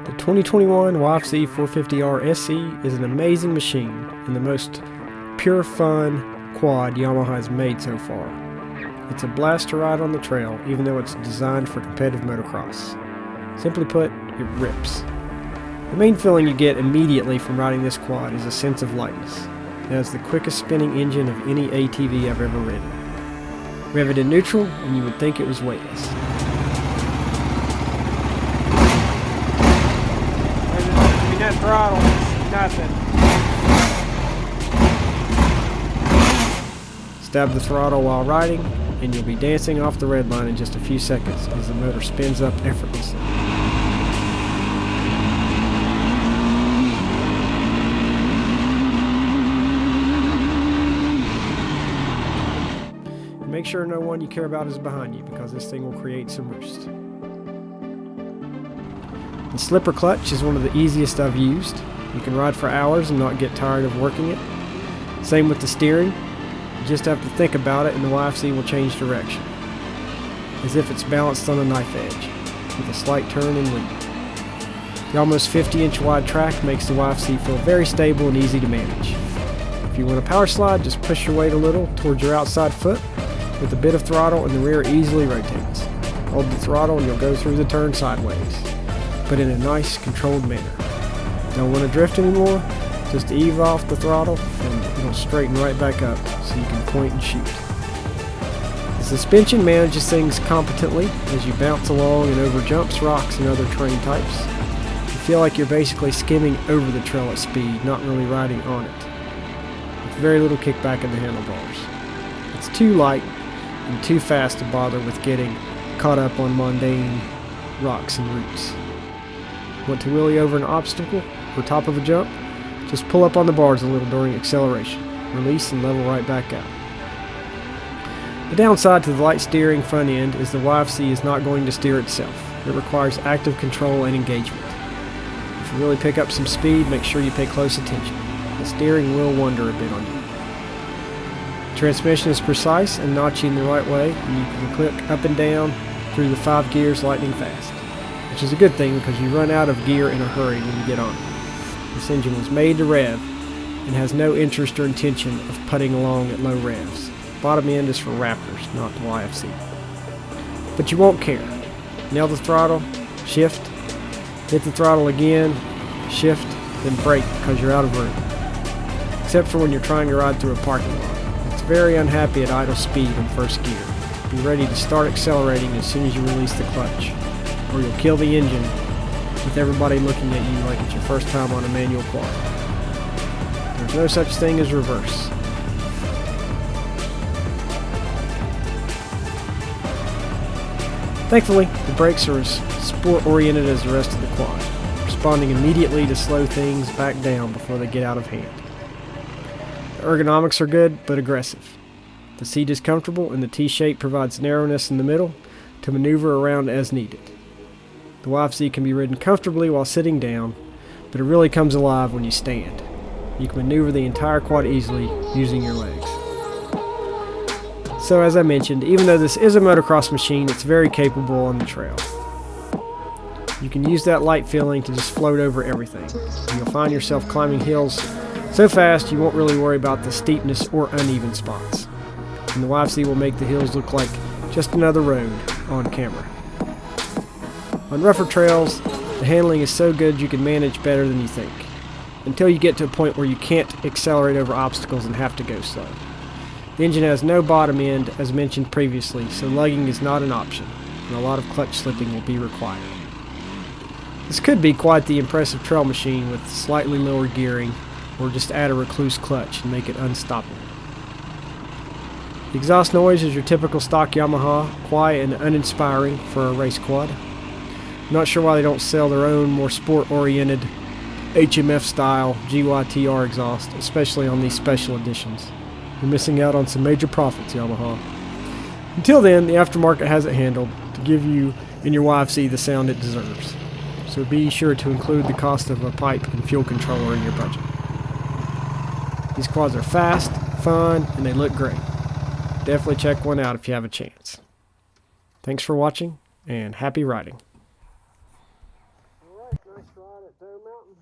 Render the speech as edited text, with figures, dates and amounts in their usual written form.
The 2021 YFZ 450R SE is an amazing machine and the most pure fun quad Yamaha has made so far. It's a blast to ride on the trail, even though it's designed for competitive motocross. Simply put, it rips. The main feeling you get immediately from riding this quad is a sense of lightness. It has the quickest spinning engine of any ATV I've ever ridden. Rev it in neutral and you would think it was weightless. That throttle is nothing. Stab the throttle while riding, and you'll be dancing off the red line in just a few seconds as the motor spins up effortlessly. And make sure no one you care about is behind you, because this thing will create some roost. The slipper clutch is one of the easiest I've used. You can ride for hours and not get tired of working it. Same with the steering. You just have to think about it and the YFZ will change direction, as if it's balanced on a knife edge, with a slight turn and lean. The almost 50-inch wide track makes the YFZ feel very stable and easy to manage. If you want a power slide, just push your weight a little towards your outside foot with a bit of throttle, and the rear easily rotates. Hold the throttle and you'll go through the turn sideways, but in a nice, controlled manner. Don't want to drift anymore? Just ease off the throttle and it'll straighten right back up so you can point and shoot. The suspension manages things competently as you bounce along and over jumps, rocks, and other terrain types. You feel like you're basically skimming over the trail at speed, not really riding on it, with very little kickback in the handlebars. It's too light and too fast to bother with getting caught up on mundane rocks and roots. Want to wheelie over an obstacle or top of a jump? Just pull up on the bars a little during acceleration, release and level right back out. The downside to the light steering front end is the YFZ is not going to steer itself. It requires active control and engagement. If you really pick up some speed, make sure you pay close attention. The steering will wander a bit on you. The transmission is precise and notchy in the right way, and you can click up and down through the 5 gears lightning fast, which is a good thing because you run out of gear in a hurry when you get on. This engine was made to rev and has no interest or intention of putting along at low revs. Bottom end is for raptors, not the YFZ. But you won't care. Nail the throttle, shift, hit the throttle again, shift, then brake because you're out of room. Except for when you're trying to ride through a parking lot. It's very unhappy at idle speed in first gear. Be ready to start accelerating as soon as you release the clutch, or you'll kill the engine with everybody looking at you like it's your first time on a manual quad. There's no such thing as reverse. Thankfully, the brakes are as sport-oriented as the rest of the quad, responding immediately to slow things back down before they get out of hand. The ergonomics are good, but aggressive. The seat is comfortable and the T-shape provides narrowness in the middle to maneuver around as needed. The YFZ can be ridden comfortably while sitting down, but it really comes alive when you stand. You can maneuver the entire quad easily using your legs. So as I mentioned, even though this is a motocross machine, it's very capable on the trail. You can use that light feeling to just float over everything. And you'll find yourself climbing hills so fast you won't really worry about the steepness or uneven spots. And the YFZ will make the hills look like just another road on camera. On rougher trails, the handling is so good you can manage better than you think, until you get to a point where you can't accelerate over obstacles and have to go slow. The engine has no bottom end, as mentioned previously, so lugging is not an option, and a lot of clutch slipping will be required. This could be quite the impressive trail machine with slightly lower gearing, or just add a recluse clutch and make it unstoppable. The exhaust noise is your typical stock Yamaha, quiet and uninspiring for a race quad. I'm not sure why they don't sell their own more sport-oriented HMF-style GYTR exhaust, especially on these special editions. You're missing out on some major profits, Yamaha. Until then, the aftermarket has it handled to give you and your YFZ the sound it deserves. So be sure to include the cost of a pipe and fuel controller in your budget. These quads are fast, fun, and they look great. Definitely check one out if you have a chance. Thanks for watching, and happy riding. All right, Nice ride at Toe Mountain.